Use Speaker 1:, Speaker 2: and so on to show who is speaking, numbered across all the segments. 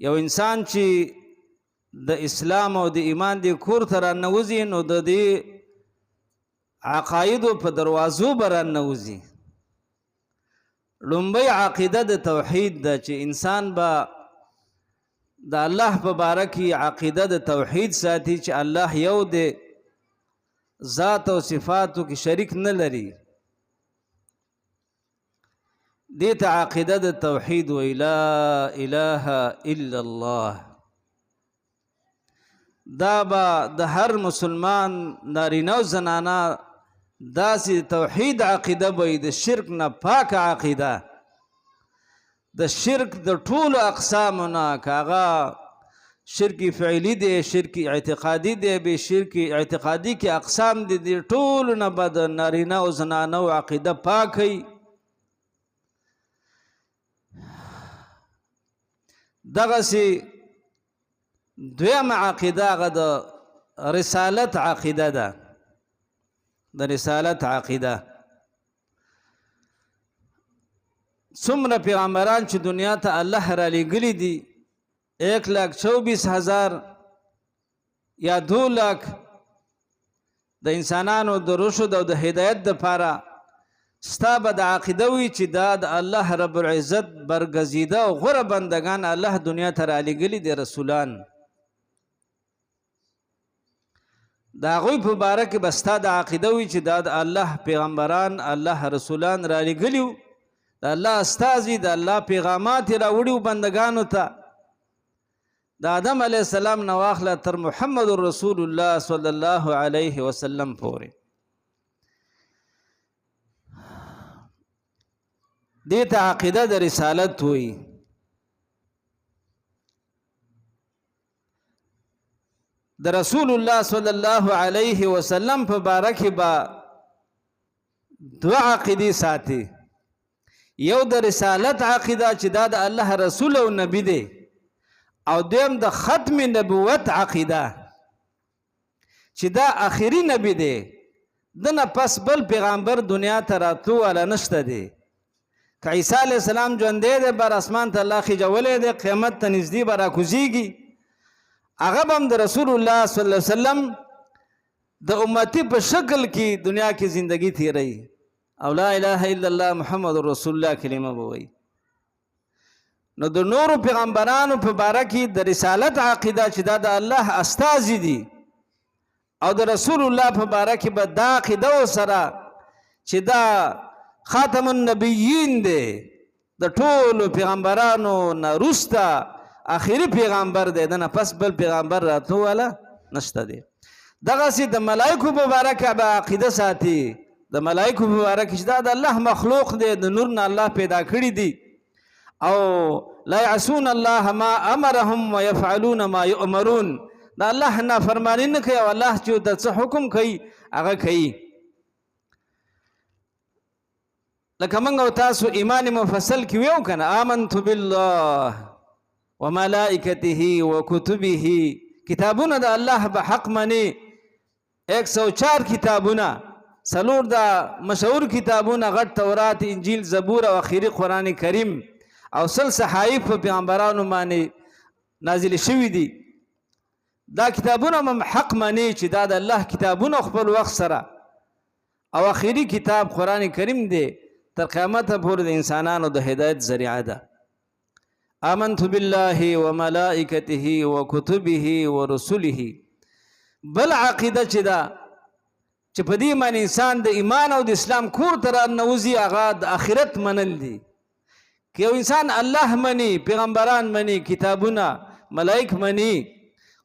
Speaker 1: یو انسان چې د اسلام او د ایمان د کور ته راننوځي نو د دې عقایدو په دروازو به راننوځي. لومبۍ عقیده د توحید ده چې انسان به د الله په باره کې عقیده د توحید ساتي چې الله یو دی، ذات او صفاتو کې شریک نه لري. دې ته عقیده د توحید وی، لا اله الا الله. دا به د هر مسلمان نارینه او زنانه داسې توحید عقیده به د شرک نه پاک عقیده، د شرک د ټولو اقسامو نه، که هغه شرک فعلی دی، شرک اعتقادي دی، به شرک اعتقادي کې اقسام دي، د ټولو نه به د نارینه او زنانه عقیده پاکي. دغسې دویم عقیده هغه د رسالت عقیده ده. د رسالت عقیده څومره پیغمبران چې دنیا ته الله را لېږلي دي، 1,24,000 یا 2 لک د انسانانو د رشد او د هدایت دپاره ستا به د عقیده وي چې دا د الله رب العزت برګزیده او غوره بندگان الله دنیا ته را لېږلي دي، رسولان. د هغوی په باره کې به ستا د عقیده وي چې دا د الله پیغمبران، الله رسولان را لېږلي وو، د الله استازي، د الله پیغامات یې راوړي وو بندګانو ته. د آدم علیه السلام نه واخله تر محمد رسول الله صلی الله علیه وسلم پورې. دې ته عقیده د رسالت وی. د رسول الله صلی الله علیه وسلم په باره کې به دوه عقیدې ساتي. یو د رسالت عقیده چې دا د الله رسول او نبی دی، او دویم د ختم نبوت عقیده چې دا آخري نبی دی، دنه پس بل پیغمبر دنیا ته راتلو والا نشته دی. که عیسی علیه السلام ژوندی دی، بر اسمان ته الله خیژولی دی، قیامت ته نږدې به راکوزیږي، هغه به هم د رسول الله صلی الله علیه وسلم د امتی په شکل کې دنیا کې زندگی تیروي، او لا اله الا الله محمد رسول الله کلمه به وایي. نو د نورو پیغمبرانو په باره کې د رسالت عقیده چې دا د الله استازي دي، او د رسول الله په باره کې به دا عقیده وسره چې دا خاتم النبیین دی، د ټولو پیغمبرانو نه وروسته آخري پیغمبر دی، دنه پس بل پیغمبر راتلو والا نشته دی. دغسې د ملایکو په باره کې به عقیده ساتي، د ملایکو په باره کې چې دا د الله مخلوق دی، د نور نه الله پیدا کړي دي، او لا یعصون الله ما امرهم ويفعلون ما یؤمرون. دا الله نافرمانی نه کوي، او الله چې د څه حکم کوي هغه کوي. لکه موږ او تاسو ایمان مفصل کې ویو که نه، آمنت بالله وملائکته وکتبه، کتابونه د الله به حق مني. 104 کتابونه، 4 د مشهور کتابونه، غټ تورات، انجیل، زبور او اخري قرآن کریم، او 100 صحائف په پیغمبرانو باندې نازل شوي دي. دا کتابونه هم حق مني چې دا د الله کتابونه خپل وخت سره، او اخري کتاب قرآن کریم دی، تر قیامت پورې د انسانانو د هدایت ذریعه ده. آمنت بالله وملائکته وکتبه ورسله. بل عقیده چې ده چې په دې باندې انسان د ایمان او د اسلام کور ته راننوځي، هغه د آخرت منل دي. که یو انسان الله مني، پیغمبران مني، کتابونه، ملائک مني،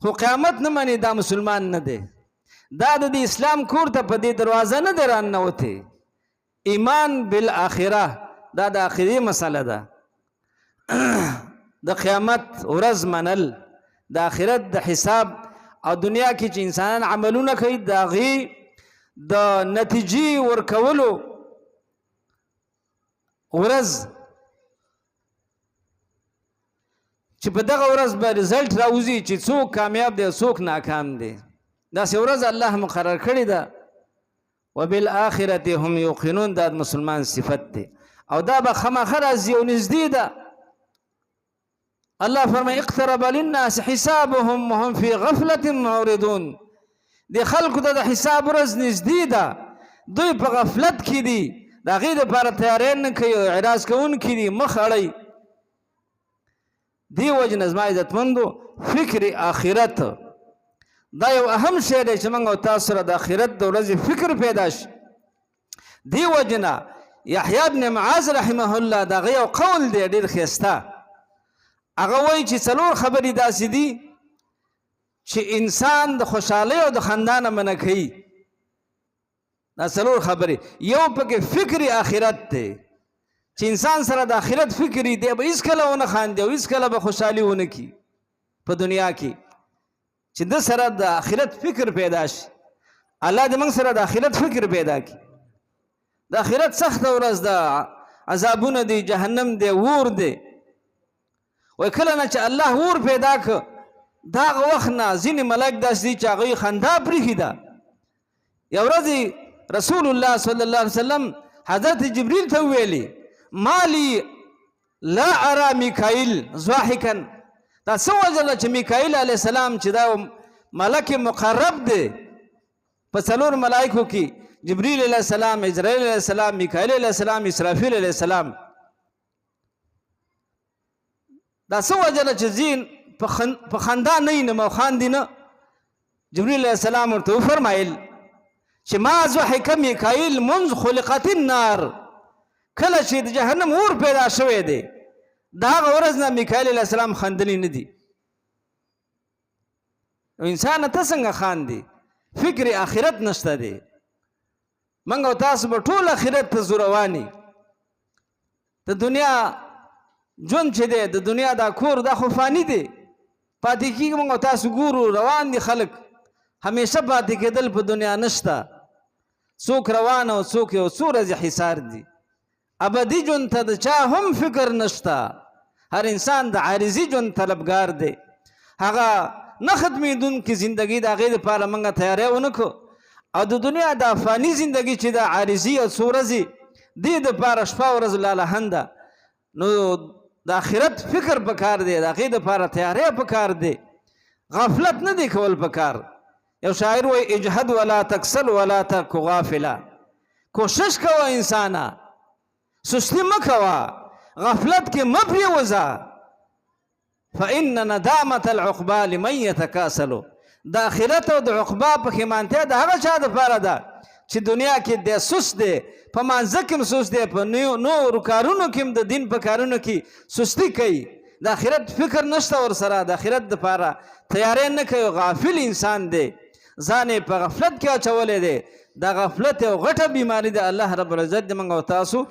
Speaker 1: خو قیامت نه مني، دا مسلمان نه دی. دا د اسلام کور ته په دې دروازه نه دی راننوتی. ایمان بالآخره دا د آخري مسله ده. د قیامت ورځ منل، د آخرت د حساب، او دنیا کې چې انسانان عملونه کوي د هغې د نتیجې ورکولو ورځ، چې په دغه ورځ به رزلټ راوځي چې څوک کامیاب دی او څوک ناکام دی. داسې ورځ الله مقرر کړې ده. وبالآخرة هم یوقنون، دا د مسلمان صفت دی، او دا به خامخا راځي او نږدې ده. الله فرمای اقترب للناس حسابهم وهم في غفلة معرضون. د خلکو ته د حساب ورځ نږدې ده، دوی په غفلت کې دي، د هغې دپاره تیاری نه کوي، اعراض کوونکي دي، مخ اړوي. دې وجې نه زما عزتمندو فکر آخرت دا یو اهم شی دی چې موږ او تاسو سره د آخرت د ورځې فکر پیدا شي. دې وجې نه یحیی بن معاذ رحمه الله د هغه یو قول دی ډېر ښایسته. هغه وایي چې څلور خبرې داسې دي چې انسان د خوشحالۍ او د خندا نه منع کوي. دا څلور خبرې، یو پکې فکر آخرت دی چې انسان سره د آخرت فکر دی، به هېڅکله ونه خاندي او هېڅکله به خوشحالي ونه کړي په دنیا کې، چې د سره د آخرت فکر پیدا شي. الله دې موږ سره د آخرت فکر پیدا کړي. د آخرت سخته ورځ ده، عذابونه دي، جهنم دی، اور دی. وایي کله نه چې الله اور پیدا کړ د هغه وخت نه ځینې ملک داسې دي چې هغوی خندا پرېښې ده. یو ورځ رسول الله صلی الله علیه وسلم حضرت جبریل ته وویلې مالی لا ارى میکائیل ضاحکا. دا څه وجه ده چې میکائیل علیه السلام چې دا ملک مقرب دی په څلور ملایکو کې، جبریل علیه السلام، عزرائیل علیه السلام، میکائیل علیه السلام، اسرافیل علیه السلام، دا څه وجه ده چې ځین په خندا نه وي نو خاندي نه؟ جبریل علیه السلام ورته وفرمایل چې ما ضحک میکائیل منذ خلقت النار. کله چې د جهنم اور پیدا شوی دی د هغه ورځ نه میکائیل علیه السلام خندلی نه دي. انسان ته څنګه خاندي؟ فکر آخرت نشته دی. موږ او تاسو به ټول آخرت ته ځو رواني. د دنیا ژوند چې دی، د دنیا دا کور دا خو فاني دی، پاتې کېږي. موږ او تاسو ګورو روان دي خلک، همیشه پاتې کېدل په دنیا نشته. څوک روان او څوک یو څو ورځې حصار دي. ابدي ژوند ته د چا هم فکر نشته. هر انسان د عارضي ژوند طلبګار دی. هغه نه ختمېدونکې زندګي د هغې دپاره موږ تیاری ونه کړو، او د دنیا دا فاني زندګي چې د عارضي او څو ورځې دې دپاره شپه ورځ لالهنده. نو د آخرت فکر پکار دی، د هغې دپاره تیاری پکار دی، غفلت نه دی کول پکار. یو شاعر وایي اجهد ولا تکسل ولا تک غافلا. کوشش کوه انسانه، سستی مه کوه، غفلت کې مه پرېوځه. فإن ندامة العقبى لمن يتکاسل. د آخرت او د عقبا پښیمانتیا د هغه چا دپاره ده چې دنیا کې دی سست دی، په مانځه کې هم سست دی، په نورو کارونو کې هم د دین په کارونو کې سستی کوي. د آخرت فکر نشته ورسره، د آخرت دپاره تیاری نه کوي. غافل انسان دی، ځان یې په غفلت کې اچولی دی. دا غفلت یو غټه بیماري ده. الله رب العزت دې موږ او تاسو